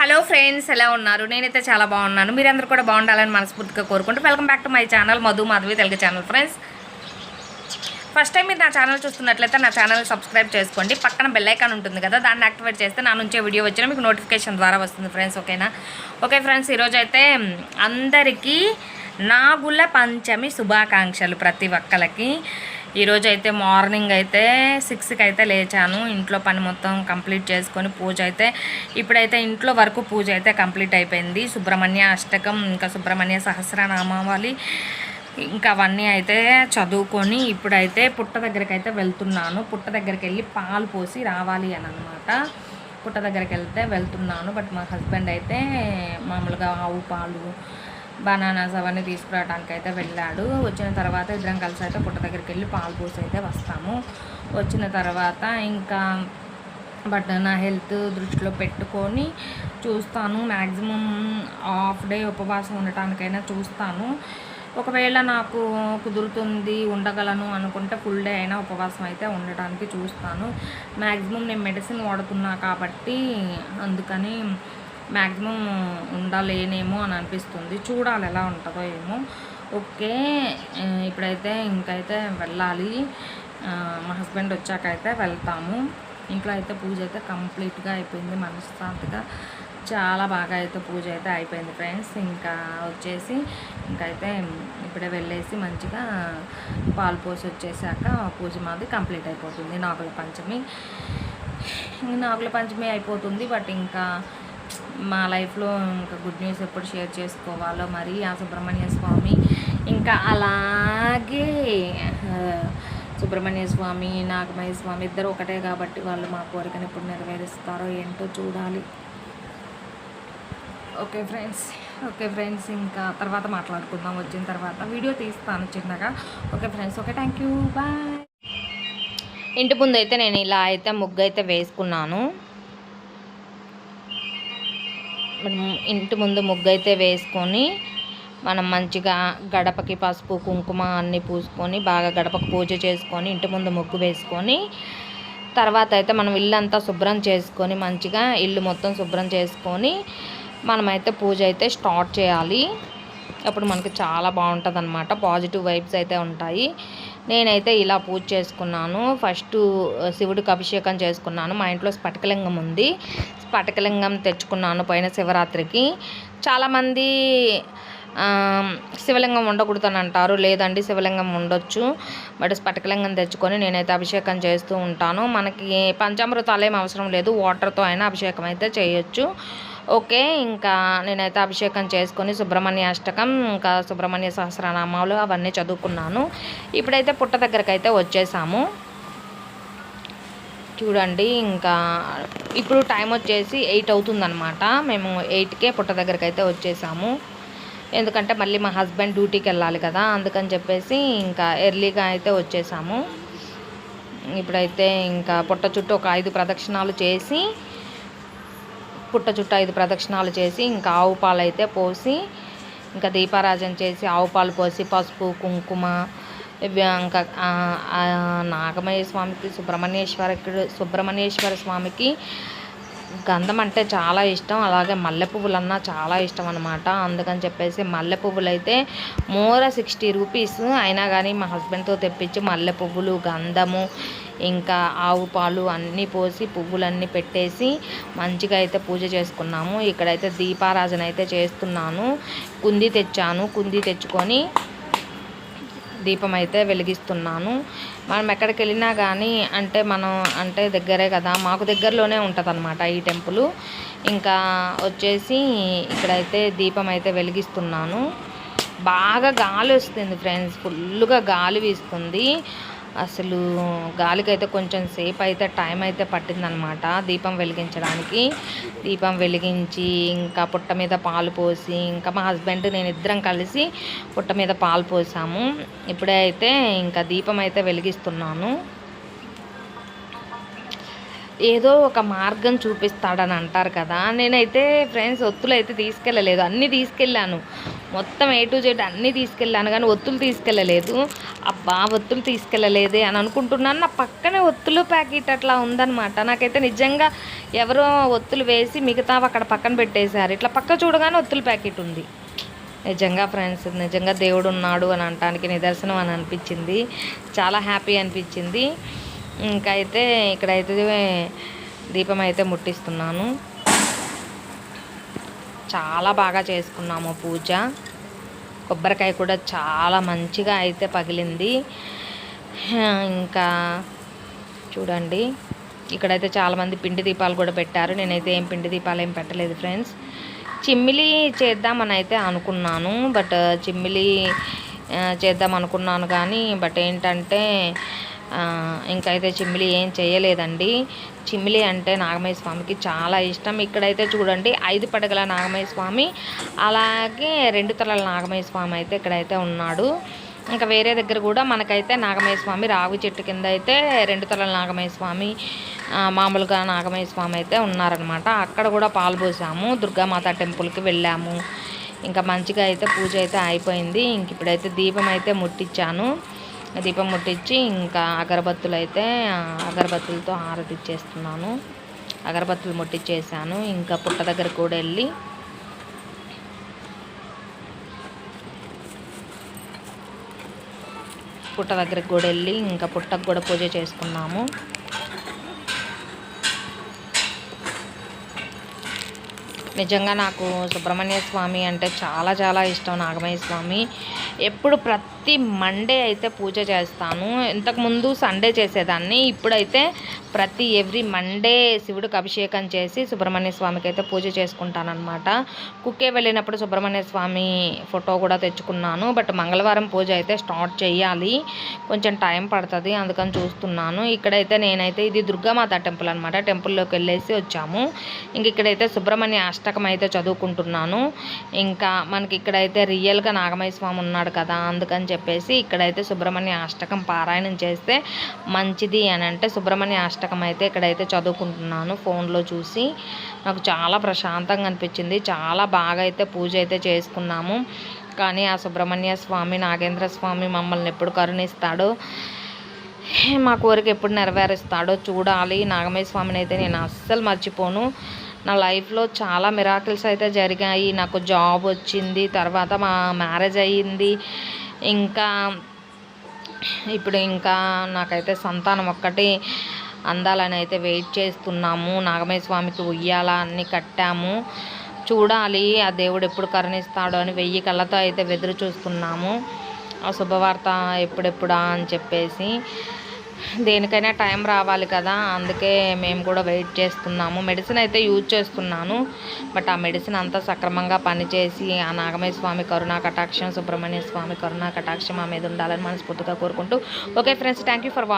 Hello friends, ఎలా ఉన్నారు? నేనైతే చాలా బాగున్నాను. మీరందరూ కూడా బాగుండాలని మనస్ఫూర్తిగా కోరుకుంటూ welcome back to my channel Madhu Madhavi Telugu channel. Friends, first time మీరు నా ఛానల్ చూస్తున్నట్లయితే నా ఛానల్ సబ్స్క్రైబ్ చేసుకోండి. పక్కన బెల్ ఐకాన్ ఉంటుంది కదా, దాన్ని యాక్టివేట్ చేస్తే నా నుంచే వీడియో వచ్చినా మీకు నోటిఫికేషన్ ద్వారా వస్తుంది ఫ్రెండ్స్. ఓకేనా? ఓకే ఫ్రెండ్స్, ఈరోజు అయితే అందరికీ నాగుల పంచమి శుభాకాంక్షలు ప్రతి ఒక్కరికి. ఈరోజు అయితే మార్నింగ్ అయితే 6కి అయితే లేచాను. ఇంట్లో పని మొత్తం కంప్లీట్ చేసుకొని పూజ అయితే ఇప్పుడైతే ఇంట్లో వరకు పూజ అయితే కంప్లీట్ అయిపోయింది. సుబ్రహ్మణ్య అష్టకం, ఇంకా సుబ్రహ్మణ్య సహస్రనామావళి, ఇంకా అవన్నీ అయితే చదువుకొని ఇప్పుడైతే పుట్ట దగ్గరికి అయితే వెళ్తున్నాను. పుట్ట దగ్గరికి వెళ్ళి పాలు పోసి రావాలి అని అనమాట. పుట్ట దగ్గరికి వెళ్తున్నాను. బట్ మా హస్బెండ్ అయితే మామూలుగా ఆవు పాలు, బనానాస్ అవన్నీ తీసుకురావడానికి అయితే వెళ్ళాడు. వచ్చిన తర్వాత ఇద్దరం కలిసి అయితే పుట్ట దగ్గరికి వెళ్ళి పాలు పోసి అయితే వస్తాము. వచ్చిన తర్వాత ఇంకా బట్ నా హెల్త్ దృష్టిలో పెట్టుకొని చూస్తాను. మ్యాక్సిమం హాఫ్ డే ఉపవాసం ఉండటానికైనా చూస్తాను. ఒకవేళ నాకు కుదురుతుంది, ఉండగలను అనుకుంటే ఫుల్ డే అయినా ఉపవాసం అయితే ఉండటానికి చూస్తాను. మ్యాక్సిమం నేను మెడిసిన్ వాడుతున్నా కాబట్టి అందుకని మ్యాక్సిమం ఉండలేనేమో అని అనిపిస్తుంది. చూడాలి ఎలా ఉంటుందో ఏమో. ఓకే, ఇప్పుడైతే ఇంకైతే వెళ్ళాలి. మా హస్బెండ్ వచ్చాకైతే వెళ్తాము. ఇంట్లో అయితే పూజ అయితే కంప్లీట్గా అయిపోయింది. మనశ్శాంతిగా చాలా బాగా అయితే పూజ అయితే అయిపోయింది ఫ్రెండ్స్. ఇంకా వచ్చేసి ఇంకైతే ఇప్పుడే వెళ్ళేసి మంచిగా పాలు పోసి వచ్చేసాక పూజ మాది కంప్లీట్ అయిపోతుంది. నాగుల పంచమి అయిపోతుంది. బట్ ఇంకా మా లైఫ్లో ఇంకా గుడ్ న్యూస్ ఎప్పుడు షేర్ చేసుకోవాలో మరి. ఆ సుబ్రహ్మణ్య స్వామి ఇంకా అలాగే సుబ్రహ్మణ్య స్వామి, నాగమయ్య స్వామి ఇద్దరు ఒకటే కాబట్టి వాళ్ళు మా కోరికను ఎప్పుడు నెరవేరుస్తారో ఏంటో చూడాలి. ఓకే ఫ్రెండ్స్, ఇంకా తర్వాత మాట్లాడుకుందాం. వచ్చిన తర్వాత వీడియో తీస్తాను చిన్నగా. Okay friends, okay, thank you, bye. ఇంటి ముందు అయితే నేను ఇలా అయితే ముగ్గు అయితే వేసుకున్నాను. ఇంటి ముందు ముగ్గు అయితే వేసుకొని మనం మంచిగా గడపకి పసుపు కుంకుమ అన్నీ పూసుకొని బాగా గడపకు పూజ చేసుకొని ఇంటి ముందు ముగ్గు వేసుకొని తర్వాత అయితే మనం ఇల్లంతా శుభ్రం చేసుకొని మంచిగా ఇల్లు మొత్తం శుభ్రం చేసుకొని మనమైతే పూజ అయితే స్టార్ట్ చేయాలి. అప్పుడు మనకి చాలా బాగుంటుంది అన్నమాట. పాజిటివ్ వైబ్స్ అయితే ఉంటాయి. నేనైతే ఇలా పూజ చేసుకున్నాను. ఫస్ట్ శివుడికి అభిషేకం చేసుకున్నాను. మా ఇంట్లో స్ఫటికలింగం ఉంది. స్ఫటికలింగం తెచ్చుకున్నాను పోయిన శివరాత్రికి. చాలామంది శివలింగం ఉండకూడదని అంటారు. లేదండి, శివలింగం ఉండొచ్చు. బట్ స్ఫటికలింగం తెచ్చుకొని నేనైతే అభిషేకం చేస్తూ ఉంటాను. మనకి పంచామృతాలు ఏం అవసరం లేదు, వాటర్తో అయినా అభిషేకం అయితే చేయొచ్చు. ఓకే, ఇంకా నేనైతే అభిషేకం చేసుకొని సుబ్రహ్మణ్య అష్టకం, ఇంకా సుబ్రహ్మణ్య సహస్రనామాలు అవన్నీ చదువుకున్నాను. ఇప్పుడైతే పుట్ట దగ్గరకు అయితే వచ్చేసాము. చూడండి, ఇంకా ఇప్పుడు టైం వచ్చేసి 8 అవుతుందన్నమాట. మేము 8కే పుట్ట దగ్గరకు అయితే వచ్చేసాము. ఎందుకంటే మళ్ళీ మా హస్బెండ్ డ్యూటీకి వెళ్ళాలి కదా, అందుకని చెప్పేసి ఇంకా ఎర్లీగా అయితే వచ్చేసాము. ఇప్పుడైతే ఇంకా పుట్ట చుట్టూ ఒక 5 ప్రదక్షిణాలు చేసి ఇంకా ఆవు పాలు అయితే పోసి ఇంకా దీపారాజన చేసి ఆవు పాలు పోసి పసుపు కుంకుమ ఇంకా నాగమయ్య స్వామికి సుబ్రహ్మణ్యేశ్వర స్వామికి గంధం అంటే చాలా ఇష్టం. అలాగే మల్లె పువ్వులన్నా చాలా ఇష్టం అనమాట. అందుకని చెప్పేసి మల్లె పువ్వులు అయితే మోర 60 రూపీస్ అయినా కానీ మా హస్బెండ్తో తెప్పించి మల్లె పువ్వులు, గంధము, ఇంకా ఆవు పాలు అన్నీ పోసి పువ్వులన్నీ పెట్టేసి మంచిగా అయితే పూజ చేసుకున్నాము. ఇక్కడైతే దీపారాజన అయితే చేస్తున్నాను. కుంది తెచ్చుకొని దీపం అయితే వెలిగిస్తున్నాను. మనం ఎక్కడికి వెళ్ళినా కానీ అంటే దగ్గరే కదా, మాకు దగ్గరలోనే ఉంటుంది అన్నమాట ఈ టెంపుల్. ఇంకా వచ్చేసి ఇక్కడైతే దీపం అయితే వెలిగిస్తున్నాను. బాగా గాలి వస్తుంది ఫ్రెండ్స్, ఫుల్గా గాలి వీస్తుంది. అసలు గాలికైతే కొంచెం సేపు అయితే టైం అయితే పట్టిందనమాట దీపం వెలిగించడానికి. దీపం వెలిగించి ఇంకా పుట్ట మీద పాలు పోసి ఇంకా మా హస్బెండ్ నేను ఇద్దరం కలిసి పుట్ట మీద పాలు పోసాము. ఇప్పుడే అయితే ఇంకా దీపం అయితే వెలిగిస్తున్నాను. ఏదో ఒక మార్గం చూపిస్తాడని అంటారు కదా. నేనైతే ఫ్రెండ్స్ ఒత్తులు అయితే తీసుకెళ్ళలేదు, అన్నీ తీసుకెళ్ళాను. మొత్తం A to Z అన్నీ తీసుకెళ్ళాను, కానీ ఒత్తులు తీసుకెళ్ళలేదు. అబ్బా ఒత్తులు తీసుకెళ్ళలేదే అని అనుకుంటున్నాను. నా పక్కనే ఒత్తులు ప్యాకెట్ అట్లా ఉందన్నమాట. నాకైతే నిజంగా ఎవరో ఒత్తులు వేసి మిగతావి అక్కడ పక్కన పెట్టేశారు. ఇట్లా పక్క చూడగానే ఒత్తుల ప్యాకెట్ ఉంది. నిజంగా ఫ్రెండ్స్, నిజంగా దేవుడు ఉన్నాడు అని అనటానికి నిదర్శనం అని అనిపించింది. చాలా హ్యాపీ అనిపించింది. ఇంకా అయితే ఇక్కడైతే దీపం అయితే ముట్టిస్తున్నాను. చాలా బాగా చేసుకున్నాము పూజ. కొబ్బరికాయ కూడా చాలా మంచిగా అయితే పగిలింది. ఇంకా చూడండి, ఇక్కడైతే చాలామంది పిండి దీపాలు కూడా పెట్టారు. నేనైతే ఏం పిండి దీపాలు ఏం పెట్టలేదు ఫ్రెండ్స్. చిమ్మిలి చేద్దామని అయితే అనుకున్నాను, బట్ చిమ్మిలి చేద్దాం అనుకున్నాను కానీ బట్ ఏంటంటే ఇంకైతే చిమ్మిలి ఏం చేయలేదండి. చిమ్మిలి అంటే నాగమయ్య స్వామికి చాలా ఇష్టం. ఇక్కడైతే చూడండి 5 పడగల నాగమయ్య స్వామి, అలాగే 2 తలల నాగమయ్య స్వామి అయితే ఇక్కడైతే ఉన్నాడు. ఇంకా వేరే దగ్గర కూడా మనకైతే నాగమయ్య స్వామి రావి చెట్టు కింద అయితే 2 తలల నాగమయ్య స్వామి, మామూలుగా నాగమయ్య స్వామి అయితే ఉన్నారనమాట. అక్కడ కూడా పాలు పోసాము. దుర్గామాత టెంపుల్కి వెళ్ళాము. ఇంకా మంచిగా అయితే పూజ అయితే అయిపోయింది. ఇంక ఇప్పుడైతే దీపం అయితే ముట్టించాను. దీపం ముట్టించి ఇంకా అగరబత్తులతో హారతి ఇచ్చేస్తున్నాను. అగరబత్తులు ముట్టించేసాను. ఇంకా పుట్ట దగ్గర కూడా వెళ్ళి ఇంకా పుట్టకు కూడా పూజ చేసుకున్నాము. నిజంగా నాకు సుబ్రహ్మణ్య స్వామి అంటే చాలా చాలా ఇష్టం. నాగమయ్య స్వామి ఎప్పుడు ప్రతి మండే అయితే పూజ చేస్తాను. ఇంతకుముందు సండే చేసేదాన్ని. ఇప్పుడైతే ఎవ్రీ మండే శివుడికి అభిషేకం చేసి సుబ్రహ్మణ్య స్వామికి అయితే పూజ చేసుకుంటానన్నమాట. కుక్కే వెళ్ళినప్పుడు సుబ్రహ్మణ్య స్వామి ఫోటో కూడా తెచ్చుకున్నాను. బట్ మంగళవారం పూజ అయితే స్టార్ట్ చేయాలి, కొంచెం టైం పడుతుంది, అందుకని చూస్తున్నాను. ఇక్కడైతే నేనైతే ఇది దుర్గామాత టెంపుల్ అనమాట. టెంపుల్లోకి వెళ్ళేసి వచ్చాము. ఇంక ఇక్కడైతే సుబ్రహ్మణ్య అష్టకం అయితే చదువుకుంటున్నాను. ఇంకా మనకి ఇక్కడైతే రియల్గా నాగమయ్య స్వామి ఉన్నాడు కదా, అందుకని చెప్పేసి ఇక్కడైతే సుబ్రహ్మణ్య అష్టకం పారాయణం చేస్తే మంచిది అని అంటే సుబ్రహ్మణ్య అష్టకం అయితే ఇక్కడైతే చదువుకుంటున్నాను ఫోన్లో చూసి. నాకు చాలా ప్రశాంతంగా అనిపించింది. చాలా బాగా అయితే పూజ అయితే చేసుకున్నాము. కానీ ఆ సుబ్రహ్మణ్య స్వామి, నాగేంద్ర స్వామి మమ్మల్ని ఎప్పుడు కరుణిస్తాడో, మా కోరిక ఎప్పుడు నెరవేరుస్తాడో చూడాలి. నాగమయ్య స్వామిని అయితే నేను అస్సలు మర్చిపోను. నా లైఫ్లో చాలా మిరాకిల్స్ అయితే జరిగాయి. నాకు జాబ్ వచ్చింది, తర్వాత మా మ్యారేజ్ అయ్యింది. ఇంకా ఇప్పుడు ఇంకా నాకైతే సంతానం ఒక్కటి అందాలని అయితే వెయిట్ చేస్తున్నాము. నాగమయ్య స్వామికి ఉయ్యాల అన్నీ కట్టాము. చూడాలి ఆ దేవుడు ఎప్పుడు కరుణిస్తాడో అని 1000 కళ్ళతో అయితే ఎదురు చూస్తున్నాము. ఆ శుభవార్త ఎప్పుడెప్పుడా అని చెప్పేసి. దేనికైనా టైం రావాలి కదా, అందుకే మేము కూడా వెయిట్ చేస్తున్నాము. మెడిసిన్ అయితే యూజ్ చేస్తున్నాను, బట్ ఆ మెడిసిన్ అంతా సక్రమంగా పనిచేసి ఆ నాగమయ్య స్వామి కరుణా కటాక్షం, సుబ్రహ్మణ్య స్వామి కరుణా కటాక్షం మా మీద ఉండాలని మనస్ఫూర్తిగా కోరుకుంటూ okay friends, thank you for watching.